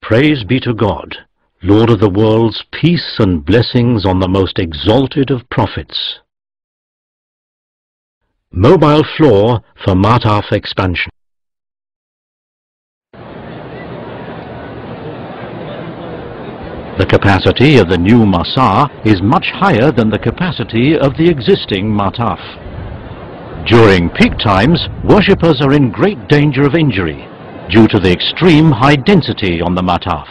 Praise be to God, Lord of the worlds, peace and blessings on the most exalted of prophets. Mobile floor for Mataf expansion. The capacity of the new Masa is much higher than the capacity of the existing Mataf. During peak times, worshippers are in great danger of injury due to the extreme high density on the Mataf.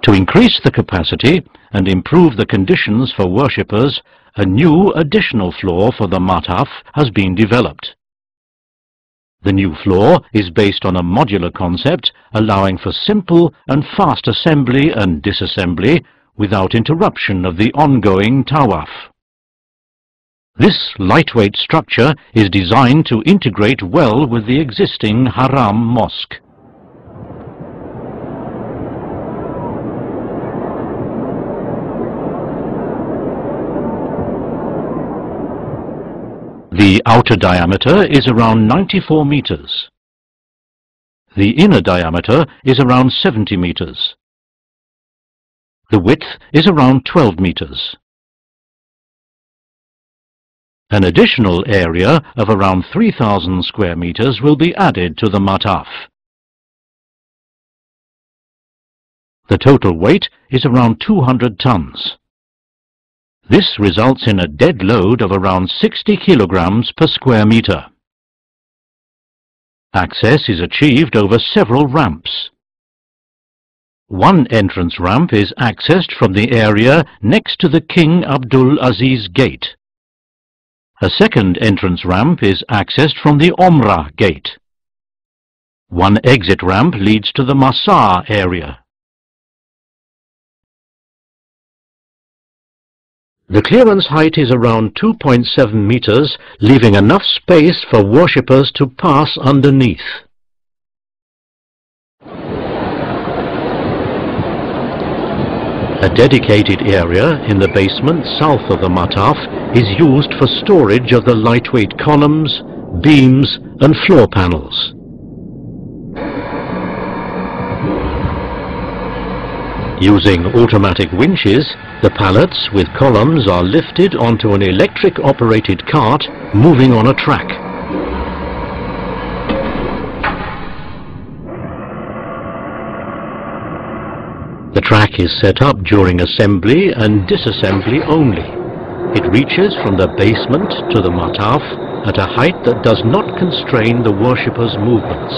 To increase the capacity and improve the conditions for worshippers, a new additional floor for the Mataf has been developed. The new floor is based on a modular concept allowing for simple and fast assembly and disassembly without interruption of the ongoing Tawaf. This lightweight structure is designed to integrate well with the existing Haram mosque. The outer diameter is around 94 meters. The inner diameter is around 70 meters. The width is around 12 meters. An additional area of around 3,000 square meters will be added to the Mataf. The total weight is around 200 tons. This results in a dead load of around 60 kilograms per square meter. Access is achieved over several ramps. One entrance ramp is accessed from the area next to the King Abdul Aziz Gate. A second entrance ramp is accessed from the Umrah Gate. One exit ramp leads to the Masa area. The clearance height is around 2.7 meters, leaving enough space for worshippers to pass underneath. A dedicated area in the basement south of the Mataf is used for storage of the lightweight columns, beams and floor panels. Using automatic winches, the pallets with columns are lifted onto an electric-operated cart moving on a track. The track is set up during assembly and disassembly only. It reaches from the basement to the Mataf at a height that does not constrain the worshippers' movements.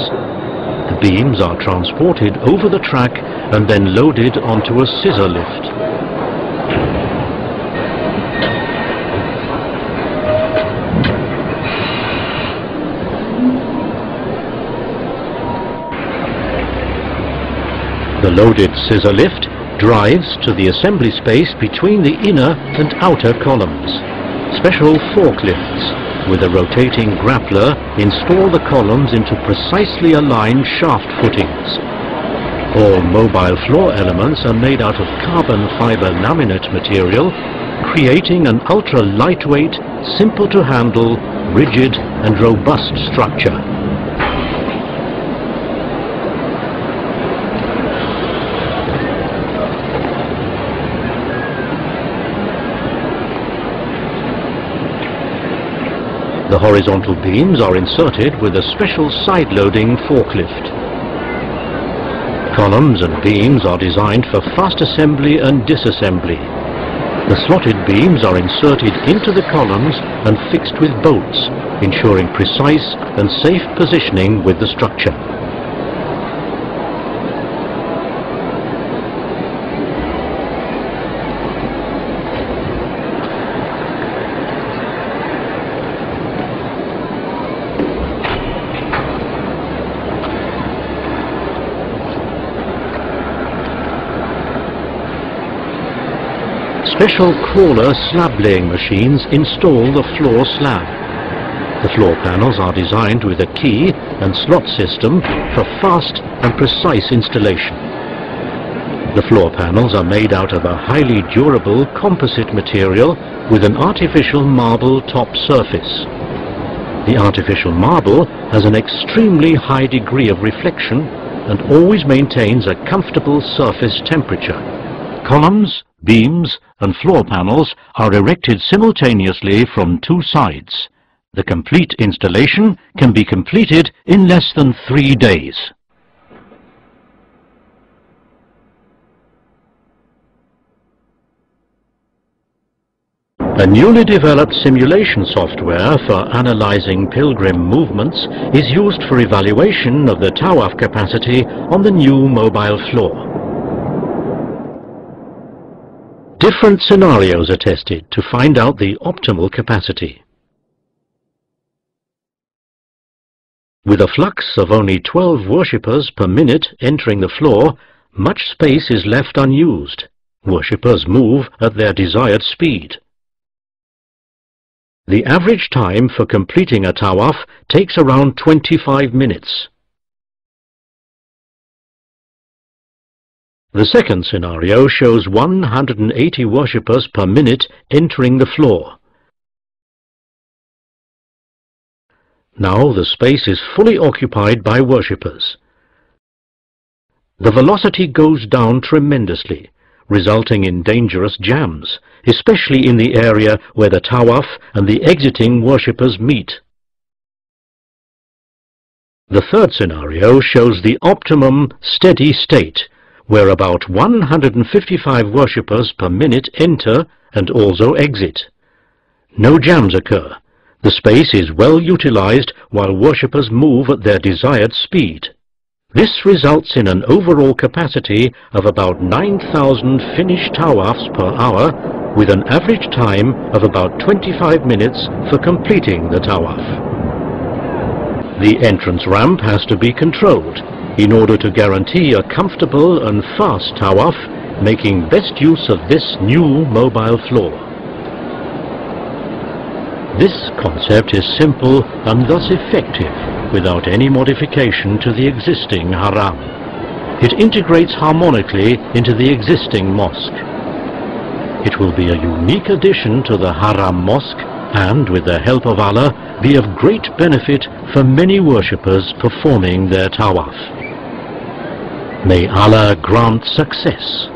The beams are transported over the track and then loaded onto a scissor lift. The loaded scissor lift drives to the assembly space between the inner and outer columns. Special forklifts with a rotating grappler install the columns into precisely aligned shaft footings. All mobile floor elements are made out of carbon fiber laminate material, creating an ultra-lightweight, simple-to-handle, rigid and robust structure. The horizontal beams are inserted with a special side-loading forklift. Columns and beams are designed for fast assembly and disassembly. The slotted beams are inserted into the columns and fixed with bolts, ensuring precise and safe positioning with the structure. Special crawler slab-laying machines install the floor slab. The floor panels are designed with a key and slot system for fast and precise installation. The floor panels are made out of a highly durable composite material with an artificial marble top surface. The artificial marble has an extremely high degree of reflection and always maintains a comfortable surface temperature. Columns, beams and floor panels are erected simultaneously from two sides. The complete installation can be completed in less than 3 days. A newly developed simulation software for analyzing pilgrim movements is used for evaluation of the Tawaf capacity on the new mobile floor. Different scenarios are tested to find out the optimal capacity. With a flux of only 12 worshippers per minute entering the floor, much space is left unused. Worshippers move at their desired speed. The average time for completing a Tawaf takes around 25 minutes. The second scenario shows 180 worshippers per minute entering the floor. Now the space is fully occupied by worshippers. The velocity goes down tremendously, resulting in dangerous jams, especially in the area where the Tawaf and the exiting worshippers meet. The third scenario shows the optimum steady state, where about 155 worshippers per minute enter and also exit. No jams occur. The space is well utilized while worshippers move at their desired speed. This results in an overall capacity of about 9,000 finished Tawafs per hour, with an average time of about 25 minutes for completing the Tawaf. The entrance ramp has to be controlled in order to guarantee a comfortable and fast Tawaf, making best use of this new mobile floor. This concept is simple and thus effective, without any modification to the existing haram. It integrates harmonically into the existing mosque. It will be a unique addition to the haram mosque and, with the help of Allah, be of great benefit for many worshippers performing their Tawaf. May Allah grant success.